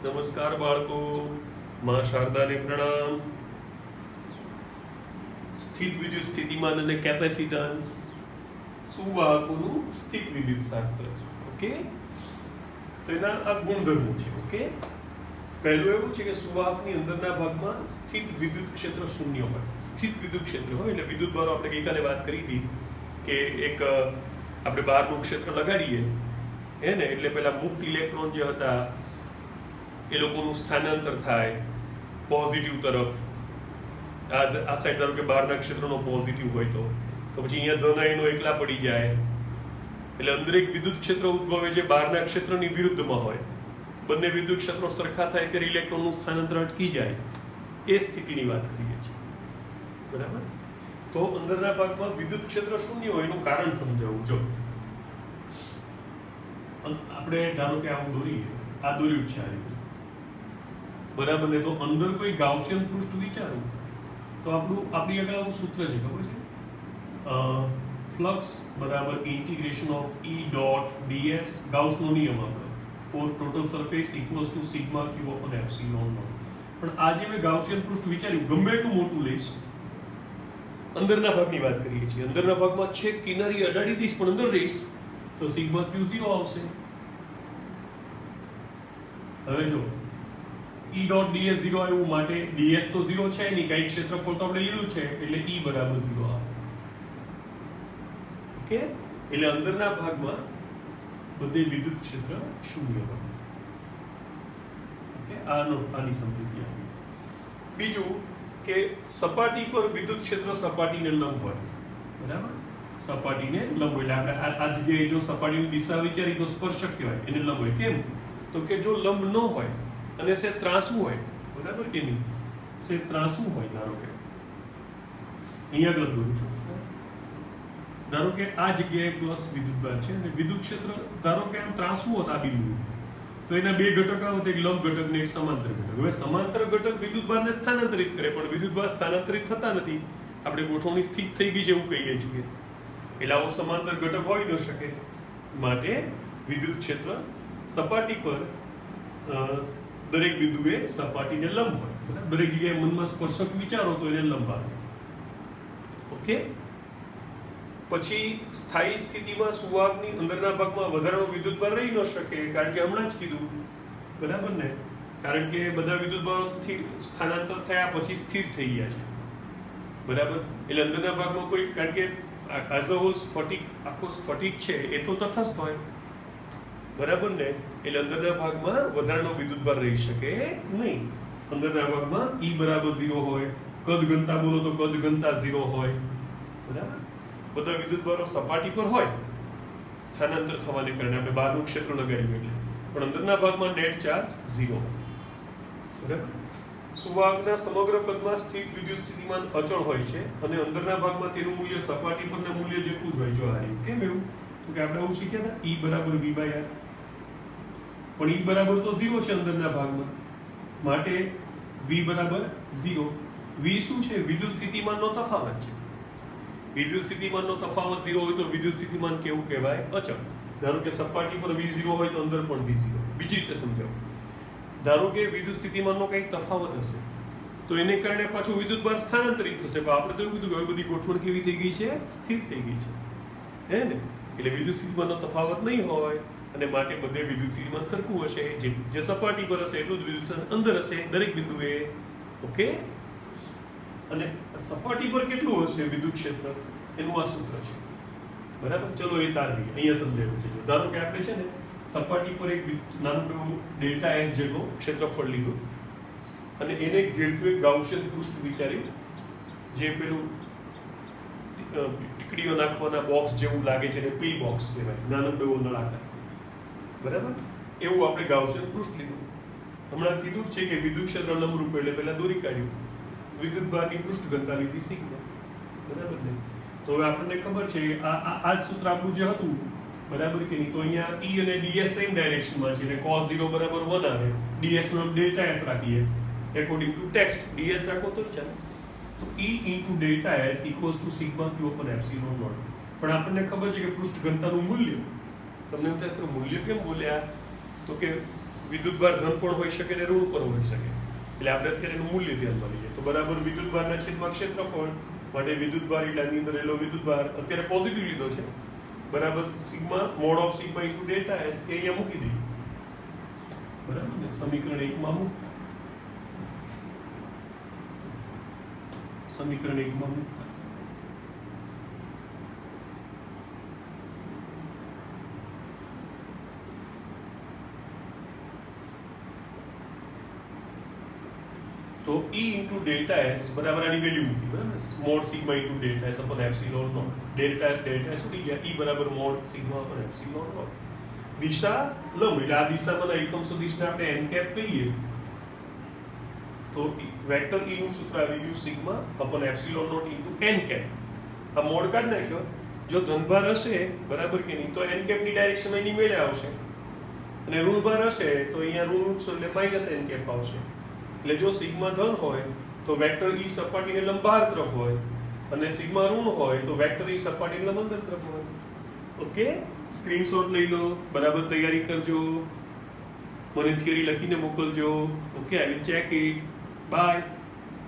નમસ્કાર બાળકો, માં શારદાને પ્રણામ. સ્થિત વિદ્યુત સ્થિતિમાન અને કેપેસિટન્સ, સુવાહકોનું સ્થિત વિદ્યુત શાસ્ત્ર. ઓકે, તો એના આ ગુણધર્મો છે. ઓકે, પહેલું એવું છે કે સુવાહકની અંદરના ભાગમાં સ્થિત વિદ્યુત ક્ષેત્ર શૂન્ય હોય. સ્થિત વિદ્યુત ક્ષેત્ર હોય એટલે વિદ્યુત દ્વારા આપણે ગઈકાલે વાત કરી હતી કે એક આપણે બહારનું ક્ષેત્ર લગાડીએ હે ને, એટલે પેલા મુક્ત ઇલેક્ટ્રોન જે હતા એ લોકોનું સ્થાનાંતર થાય પોઝિટિવ તરફ. આ સાઈડ ધારો કે બહારના ક્ષેત્રનો પોઝિટિવ હોય તો પછી અહીંયા ધન આયનો એકલા પડી જાય, એટલે અંદર એક વિદ્યુત ક્ષેત્ર ઉદ્ભવે જે બહારના ક્ષેત્રની વિરુદ્ધમાં હોય. બંને વિદ્યુત ક્ષેત્રો સરખા થાય ત્યારે ઇલેક્ટ્રોનનું સ્થાનાંતર અટકી જાય, એ સ્થિતિની વાત કરીએ છીએ. બરાબર? તો અંદરના ભાગમાં વિદ્યુત ક્ષેત્ર શૂન્ય હોય એનું કારણ સમજાવું. જો આપણે ધારો કે આવું દોરીએ, આ દોર્યું છે આ રીતે, બરાબર ને? તો અંદર કોઈ ગાઉસિયન પૃષ્ઠ વિચારું તો આપણી આગળ આવું સૂત્ર છે, ખબર છે? ફ્લક્સ બરાબર integration of E dot ds, ગાઉસનો નિયમ આપણે, for total surface equals to sigma Q upon epsilon naught. પણ આજે મેં ગાઉસિયન પૃષ્ઠ વિચાર્યું, ગમે એટલું મોટું લઈશ, અંદરના ભાગની વાત કરીએ છીએ, અંદરના ભાગમાં છેક કિનારી અડાડી દઈશ પણ અંદર રહીશ તો સિગ્મા ક્યુ 0 આવશે. હવે જો E ડોટ ds 0 આવ્યું, માટે ds તો 0 છે નહીં, કઈ ક્ષેત્રફળ તો આપણે લીધું છે એટલે E બરાબર 0 આવે. ઓકે, એટલે અંદરના ભાગમાં બધે વિદ્યુત ક્ષેત્ર શૂન્ય હોય. ઓકે, આની સમજૂતી આપી. બીજું કે સપાટી પર વિદ્યુત ક્ષેત્ર સપાટીને લંબ હોય. બરાબર? સપાટીને લંબ હોય એટલે આપણે આ જગ્યાએ જો સપાટીની દિશા વિચારી તો સ્પર્શક કહેવાય, એને લંબ હોય. કેમ? તો કે જો લંબ ન હોય અને સે ત્રાંસુ હોય, બરાબર કે નહીં? સે ત્રાંસુ હોય, ધારો કે અહીંયા આગળ દોરું છું, ધારો કે આ જગ્યાએ પ્લસ વિદ્યુતભાર છે અને વિદ્યુત ક્ષેત્ર ધારો કે આમ ત્રાંસુ હોત આ બિંદુ, તો એના બે ઘટક આવત, એક લંબ ઘટક ને એક સમાંતર ઘટક. હવે સમાંતર ઘટક વિદ્યુતભારને સ્થાનાંતરિત કરે, પણ વિદ્યુતભાર સ્થાનાંતરિત થતા નથી. આપણે ગોઠવણી સ્થિત થઈ ગઈ છે એવું કહીએ છીએ, એટલે આવો સમાંતર ઘટક હોઈ ન શકે. માટે વિદ્યુત ક્ષેત્ર સપાટી પર દરેક બિંદુએ સપાટીને લંબ હોય. દરેક જગ્યાએ મનમાં સ્પર્શક વિચારો તો એને લંબ આવે. ઓકે, પછી સ્થાયી સ્થિતિમાં સુવાહકની અંદરના ભાગમાં વધારાનો વિદ્યુતભાર રહી ન શકે, કારણ કે હમણાં જ કીધું, બરાબર ને? કારણ કે બધા વિદ્યુતભારો સ્થાનાંતર થયા પછી સ્થિર થઈ ગયા છે. બરાબર? એટલે અંદરના ભાગમાં કોઈ, કારણ કે એઝ અ હોલ સ્ફટિક, આખો સ્ફટિક છે એ તો તટસ્થ હોય, બરાબર ને? એટલે અંદરના ભાગમાં વધારાનો વિદ્યુતભાર રહી શકે નહીં. અંદરના ભાગમાં E બરાબર 0 હોય, કદ ઘનતા બોલો તો કદ ઘનતા 0 હોય. બરાબર? બધા વિદ્યુતભારો સપાટી પર હોય સ્થાનાંતર થવાને કારણે, આપણે બહારનું ક્ષેત્ર લગાડ્યું એટલે, પણ અંદરના ભાગમાં નેટ ચાર્જ 0. બરાબર? સુવાહકના સમગ્ર કદમાં સ્થિત વિદ્યુત સ્થિતિમાન અચળ હોય છે અને અંદરના ભાગમાં તેનું મૂલ્ય સપાટી પરના મૂલ્ય જેટલું જ હોય. જો આ રીતે કેમ એવું? તો કે આપણે આવું શીખ્યા હતા, E બરાબર V/R, પણ E બરાબર તો 0 છે અંદરના ભાગમાં, માટે V બરાબર 0. V શું છે? વિદ્યુત સ્થિતિમાનનો તફાવત છે. વિદ્યુત સ્થિતિમાનનો તફાવત 0 હોય તો વિદ્યુત સ્થિતિમાન કેવું કહેવાય? અચળ. ધારો કે સપાટી પર V0 હોય તો અંદર પણ V0. બીજી રીતે સમજાવો, ધારો કે વિદ્યુત સ્થિતિમાનનો કંઈક તફાવત હશે તો એને કારણે પાછું વિદ્યુતભાર સ્થાનાંતરિત થશે. પણ આપણે તો એવું કીધું કે હવે બધી ગોઠવણ કેવી થઈ ગઈ છે? સ્થિર થઈ ગઈ છે, હે ને? એટલે વિદ્યુત સ્થિતિમાનનો તફાવત નહીં હોય અને માટે બધે વિદ્યુત સ્થિતિમાન સરખું હશે. જે સપાટી પર હશે એટલું જ વિદ્યુત અંદર હશે દરેક બિંદુએ. ઓકે, અને સપાટી પર કેટલું હશે વિદ્યુત ક્ષેત્ર એનું આ સૂત્ર છે. બરાબર? ચલો એ તારવી અહીંયા સમજાવ્યું છે. ધારો કે આપણે છે ને સપાટી પર એક નાનું એવું ડેલ્ટા S જેટલું ક્ષેત્રફળ લીધું અને એને ઘેરતું એક ગાઉસિયન પૃષ્ઠ વિચાર્યું, જે પેલું ટીકડીઓ નાખવાના બોક્સ જેવું લાગે છે ને, પી બોક્સ કહેવાય, નાનું એવું નળાકાર. બરાબર? એવું આપણે ગાઉસિયન પૃષ્ઠ લીધું. હમણાં કીધું જ છે કે વિદ્યુત ક્ષેત્ર લંબરૂપ એટલે પહેલા દોરી કાઢ્યું, વિદ્યુતભારની પૃષ્ઠ ઘનતા લીધી સિગ્મા. બરાબર ને? તો હવે આપણને ખબર છે આ જ સૂત્ર આપણું જે હતું, બરાબર કે નહીં? તો અહીંયા E અને ds સેમ ડાયરેક્શનમાં છે એટલે cos 0 બરાબર 1 આવે. ds નો ડેલ્ટા s રાખીએ એકોર્ડિંગ ટુ ટેક્સ્ટ, ds રાખો તો ચાલે. તો E into delta s equals to sigma q upon epsilon naught. પણ આપણને ખબર છે કે પૃષ્ઠ ઘનતાનું મૂલ્ય, તમને એમ થાય સર મૂલ્ય કેમ બોલ્યા? તો કે વિદ્યુતભાર ધન પણ હોઈ શકે ને ઋણ પણ હોઈ શકે, એટલે આપણે અત્યારે એનું મૂલ્ય ધ્યાનમાં લઈએ તો બરાબર વિદ્યુતભારના છેદમાં ક્ષેત્રફળ માટે વિદ્યુતભાર એટલે આની અંદર રહેલો વિદ્યુતભાર અત્યારે પોઝિટિવ લીધો છે બરાબર sigma mode of sigma into delta S કે અહીંયા મૂકી દઈએ બરાબર ને સમીકરણ 1 માં મૂકતા સમીકરણ 1 માં મૂકતા तो E into delta S बराबर आनी वैल्यू मूकी बराबर small sigma into delta S upon epsilon naught delta S उड़ी गया E बराबर mod sigma upon epsilon naught दिशा लंब એટલે આ દિશામાં એકમ સદિશને આપણે n કેપ કહીએ તો વેક્ટર E નું સૂત્ર આવી ગયું sigma upon epsilon naught into n cap આ મોડ કાઢ નાખ્યો જો ધનભાર હશે બરાબર કે નહીં તો n કેપ ની ડાયરેક્શન એની મેળે આવશે અને ઋણભાર હશે તો અહીંયા ઋણ ઉઠશે એટલે માઈનસ n કેપ આવશે એટલે જો સિગ્મા ધન હોય તો વેક્ટર E સપાટીને લંબ બહાર તરફ હોય અને સિગ્મા ઋણ હોય તો વેક્ટર E સપાટીને લંબ અંદર તરફ હોય ઓકે સ્ક્રીનશોટ લઈ લો બરાબર તૈયારી કરજો મને થિયરી લખીને મોકલજો okay I will check it by